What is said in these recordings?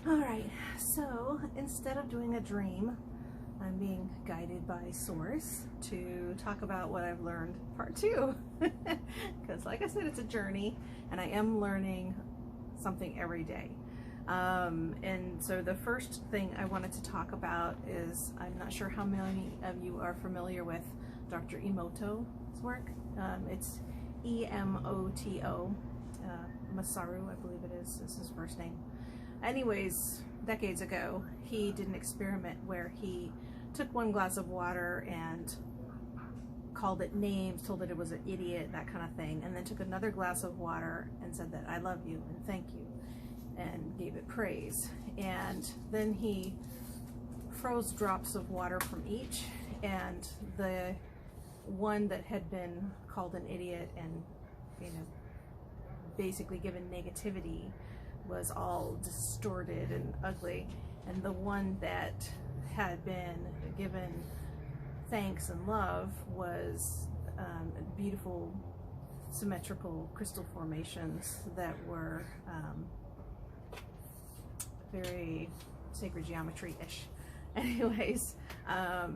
Alright, so instead of doing a dream, I'm being guided by Source to talk about what I've learned, part two. Because like I said, it's a journey, and I am learning something every day. And so the first thing I wanted to talk about is, I'm not sure how many of you are familiar with Dr. Emoto's work. It's E-M-O-T-O, Masaru, I believe it is his first name. Anyways, decades ago, he did an experiment where he took one glass of water and called it names, told it it was an idiot, that kind of thing, and then took another glass of water and said that I love you and thank you, and gave it praise. And then he froze drops of water from each, and the one that had been called an idiot and, you know, basically given negativity was all distorted and ugly, and the one that had been given thanks and love was beautiful symmetrical crystal formations that were very sacred geometry-ish. Anyways, I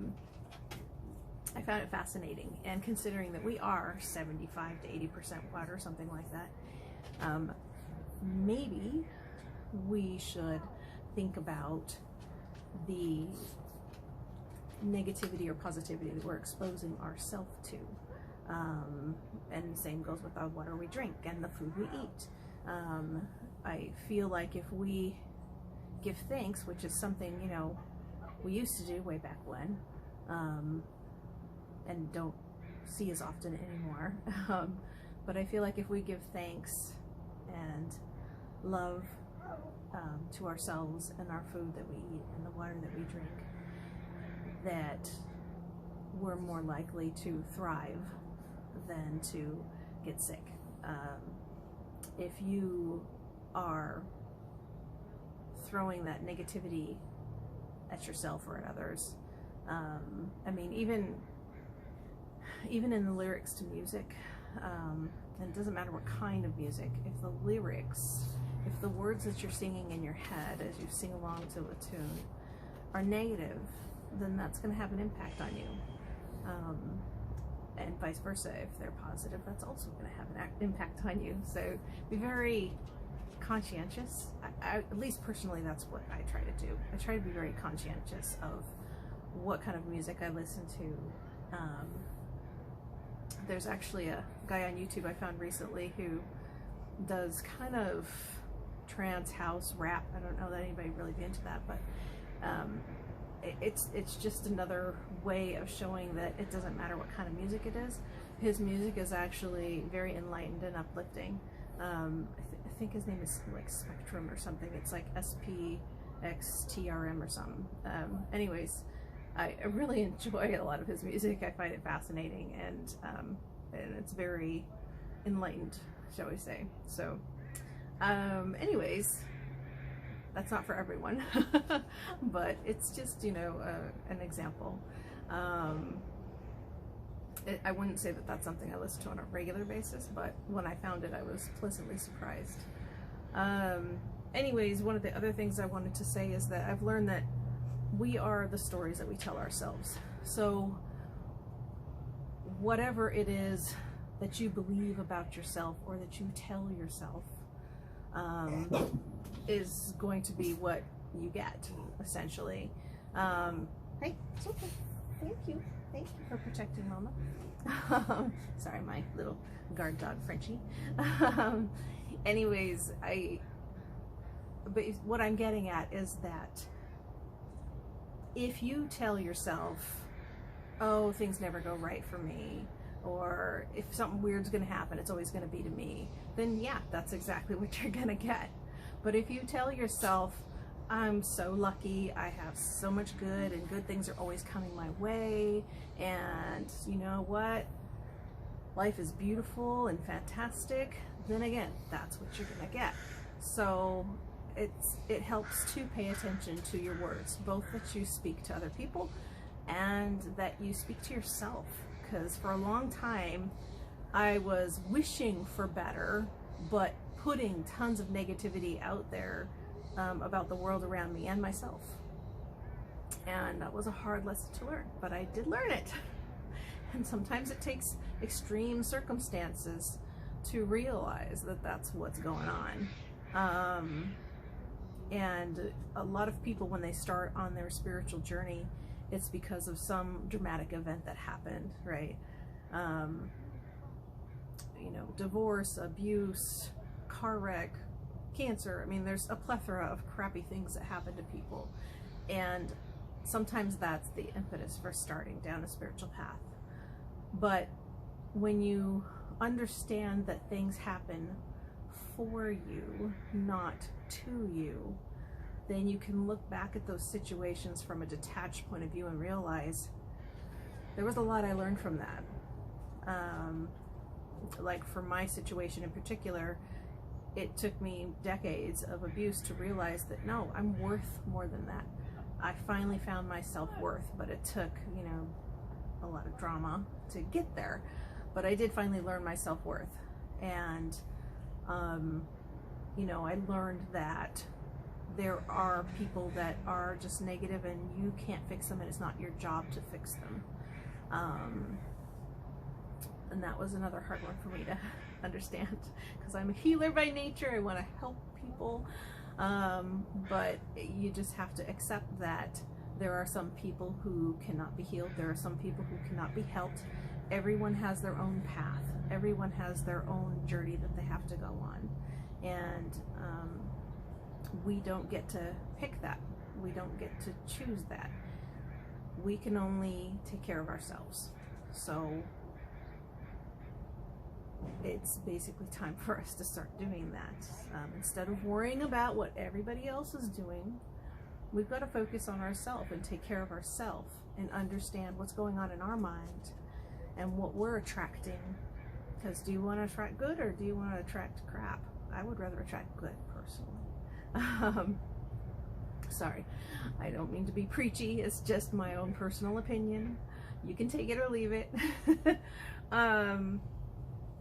found it fascinating, and considering that we are 75 to 80% water, something like that, maybe we should think about the negativity or positivity that we're exposing ourselves to. And the same goes with the water we drink and the food we eat. I feel like if we give thanks, which is something, you know, we used to do way back when, and don't see as often anymore, but I feel like if we give thanks and love to ourselves and our food that we eat and the water that we drink, that we're more likely to thrive than to get sick. If you are throwing that negativity at yourself or at others, I mean, even in the lyrics to music, and it doesn't matter what kind of music, if the lyrics, if the words that you're singing in your head as you sing along to a tune are negative, then that's going to have an impact on you. And vice versa, if they're positive, that's also going to have an impact on you. So be very conscientious. At least personally, that's what I try to do. I try to be very conscientious of what kind of music I listen to. There's actually a guy on YouTube I found recently who does kind of trance house rap. I don't know that anybody really be into that, but it's just another way of showing that it doesn't matter what kind of music it is. His music is actually very enlightened and uplifting. I think his name is like Spectrum or something. It's like SPXTRM or something. Anyways, I really enjoy a lot of his music. I find it fascinating, and it's very enlightened, shall we say. So anyways, that's not for everyone, but it's just, you know, an example. I wouldn't say that that's something I listen to on a regular basis, but when I found it, I was pleasantly surprised. Anyways, one of the other things I wanted to say is that I've learned that we are the stories that we tell ourselves. So whatever it is that you believe about yourself or that you tell yourself is going to be what you get, essentially. Hey, it's okay. Thank you. Thank you for protecting Mama. Sorry, my little guard dog, Frenchie. Anyways, but what I'm getting at is that if you tell yourself, oh, things never go right for me, or if something weird's gonna happen, it's always gonna be to me, then yeah, that's exactly what you're gonna get. But if you tell yourself, I'm so lucky, I have so much good, and good things are always coming my way, and you know what, life is beautiful and fantastic, then again, that's what you're gonna get. So it helps to pay attention to your words, both that you speak to other people and that you speak to yourself. Because for a long time I was wishing for better, but putting tons of negativity out there about the world around me and myself. And that was a hard lesson to learn, but I did learn it. And sometimes it takes extreme circumstances to realize that that's what's going on. And a lot of people, when they start on their spiritual journey, it's because of some dramatic event that happened, right? You know, divorce, abuse, car wreck, cancer. I mean, there's a plethora of crappy things that happen to people. And sometimes that's the impetus for starting down a spiritual path. But when you understand that things happen for you, not to you, then you can look back at those situations from a detached point of view and realize there was a lot I learned from that. Like for my situation in particular, it took me decades of abuse to realize that no, I'm worth more than that. I finally found my self-worth, but it took, you know, a lot of drama to get there. But I did finally learn my self-worth. And, you know, I learned that there are people that are just negative and you can't fix them, and it's not your job to fix them. And that was another hard one for me to understand, because I'm a healer by nature. I want to help people. But you just have to accept that there are some people who cannot be healed. There are some people who cannot be helped. Everyone has their own path. Everyone has their own journey that they have to go on. And we don't get to pick that. We don't get to choose that. We can only take care of ourselves. So it's basically time for us to start doing that. Instead of worrying about what everybody else is doing, we've got to focus on ourselves and take care of ourselves and understand what's going on in our mind and what we're attracting. Because do you want to attract good or do you want to attract crap? I would rather attract good, personally. Sorry, I don't mean to be preachy. It's just my own personal opinion. You can take it or leave it.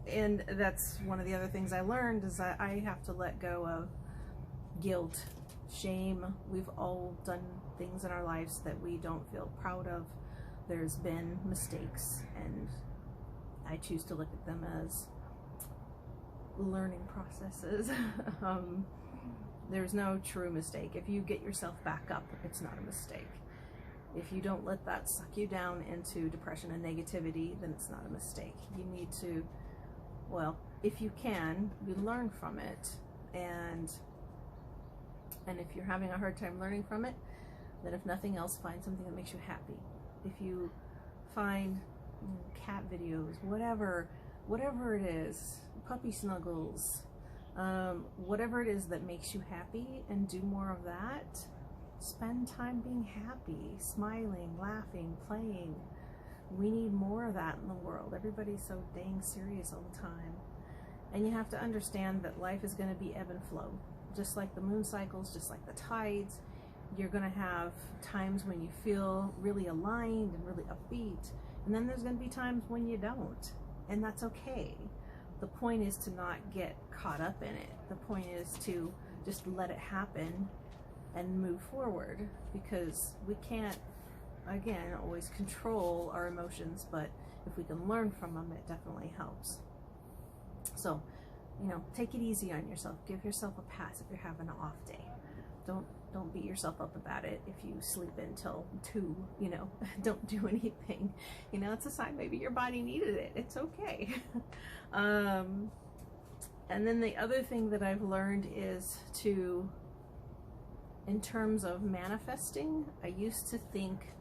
And that's one of the other things I learned, is that I have to let go of guilt, shame. We've all done things in our lives that we don't feel proud of. There's been mistakes, and I choose to look at them as learning processes. There's no true mistake. If you get yourself back up, it's not a mistake. If you don't let that suck you down into depression and negativity, then it's not a mistake. You need to, well, if you can, you learn from it. And if you're having a hard time learning from it, then if nothing else, find something that makes you happy. If you find cat videos, whatever it is, puppy snuggles, whatever it is that makes you happy, and do more of that. Spend time being happy, smiling, laughing, playing. We need more of that in the world. Everybody's so dang serious all the time. And you have to understand that life is going to be ebb and flow. Just like the moon cycles, just like the tides. You're going to have times when you feel really aligned and really upbeat. And then there's going to be times when you don't. And that's okay. The point is to not get caught up in it. The point is to just let it happen and move forward, because we can't, again, always control our emotions, but if we can learn from them, it definitely helps. So, you know, take it easy on yourself. Give yourself a pass if you're having an off day. Don't beat yourself up about it if you sleep until 2, you know, don't do anything. You know, it's a sign maybe your body needed it. It's okay. And then the other thing that I've learned is to, in terms of manifesting, I used to think,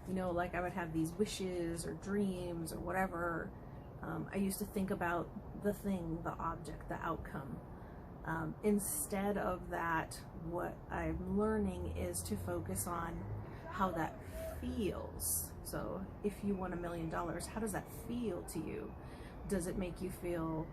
you know, like I would have these wishes or dreams or whatever. I used to think about the thing, the object, the outcome. Instead of that, what I'm learning is to focus on how that feels. So if you won $1 million, how does that feel to you? Does it make you feel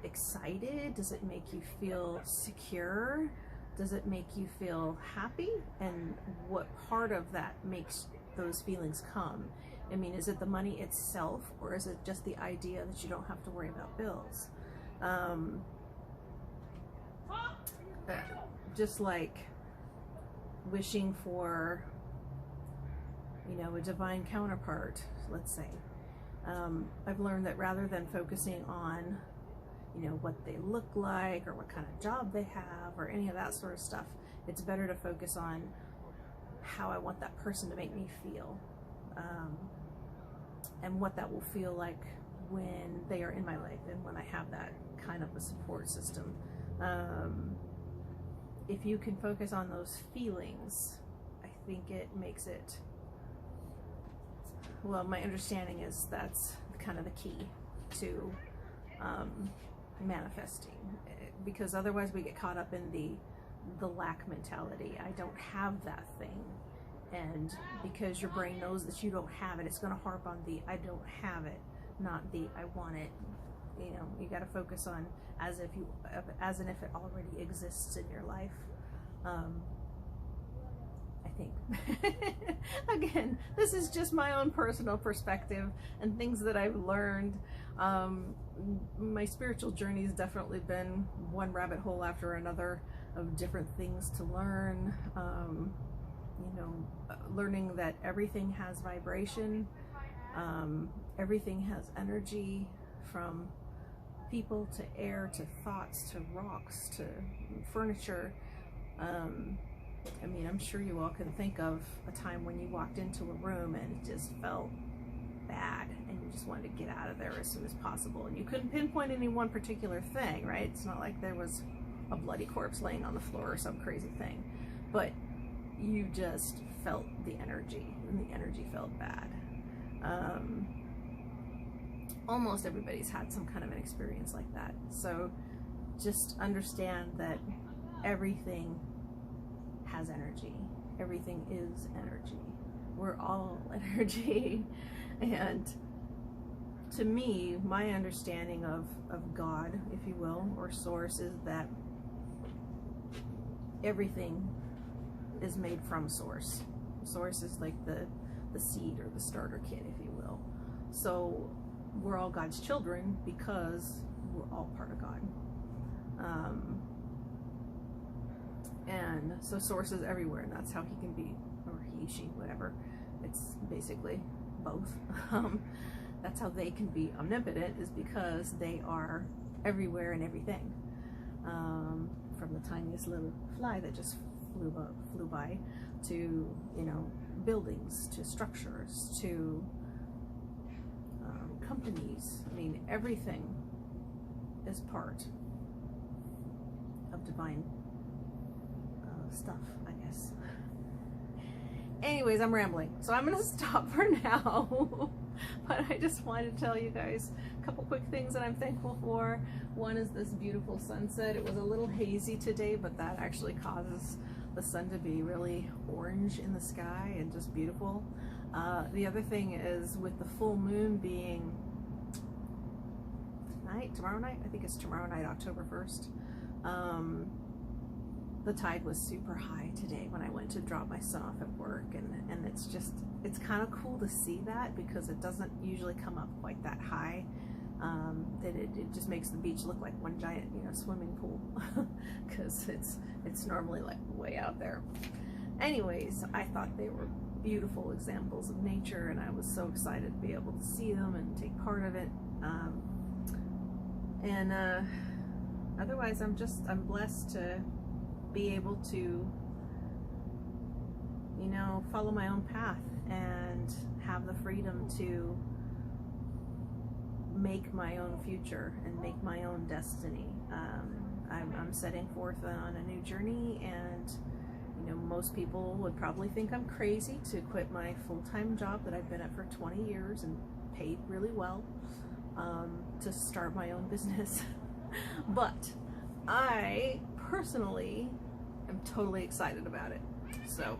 excited? Does it make you feel secure? Does it make you feel happy? And what part of that makes those feelings come? I mean, is it the money itself, or is it just the idea that you don't have to worry about bills? just like wishing for, you know, a divine counterpart, let's say. I've learned that rather than focusing on, you know, what they look like or what kind of job they have or any of that sort of stuff, it's better to focus on how I want that person to make me feel, and what that will feel like when they are in my life and when I have that kind of a support system. If you can focus on those feelings, I think it makes it, well, my understanding is that's kind of the key to manifesting, because otherwise we get caught up in the lack mentality. I don't have that thing, and because your brain knows that you don't have it, it's going to harp on the I don't have it, not the I want it. You know, you got to focus on as if it already exists in your life. I think again, this is just my own personal perspective and things that I've learned. My spiritual journey has definitely been one rabbit hole after another of different things to learn. You know, learning that everything has vibration, everything has energy, from people to air to thoughts to rocks to furniture. I mean, I'm sure you all can think of a time when you walked into a room and it just felt bad and you just wanted to get out of there as soon as possible, and you couldn't pinpoint any one particular thing, right? It's not like there was a bloody corpse laying on the floor or some crazy thing, but you just felt the energy, and the energy felt bad. Almost everybody's had some kind of an experience like that. So just understand that everything has energy. Everything is energy. We're all energy. And to me, my understanding of God, if you will, or source, is that everything is made from source. Source is like the seed or the starter kit, if you will. So we're all God's children because we're all part of God. And so source is everywhere, and that's how he can be, or he, she, whatever. It's basically both. That's how they can be omnipotent, is because they are everywhere and everything. From the tiniest little fly that just flew by, to, you know, buildings, to structures, to companies. I mean, everything is part of divine stuff, I guess. Anyways, I'm rambling, so I'm gonna stop for now. But I just wanted to tell you guys a couple quick things that I'm thankful for. One is this beautiful sunset. It was a little hazy today, but that actually causes the sun to be really orange in the sky and just beautiful. The other thing is, with the full moon being tomorrow night, I think it's tomorrow night, October 1st, the tide was super high today when I went to drop my son off at work, and it's kind of cool to see that, because it doesn't usually come up quite that high. That it just makes the beach look like one giant, you know, swimming pool, because it's normally like way out there. Anyways, I thought they were beautiful examples of nature, and I was so excited to be able to see them and take part of it. Otherwise, I'm blessed to be able to, you know, follow my own path and have the freedom to make my own future and make my own destiny. I'm setting forth on a new journey, and you know, most people would probably think I'm crazy to quit my full-time job that I've been at for 20 years and paid really well, to start my own business. But I personally am totally excited about it. So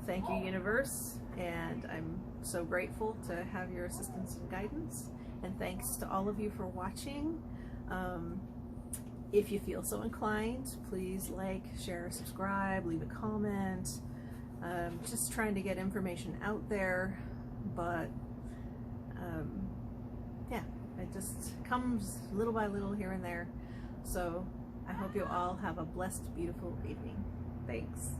thank you, universe, and I'm so grateful to have your assistance and guidance. And thanks to all of you for watching. If you feel so inclined, please like, share, subscribe, leave a comment. Just trying to get information out there, but yeah, it just comes little by little here and there. So I hope you all have a blessed, beautiful evening. Thanks.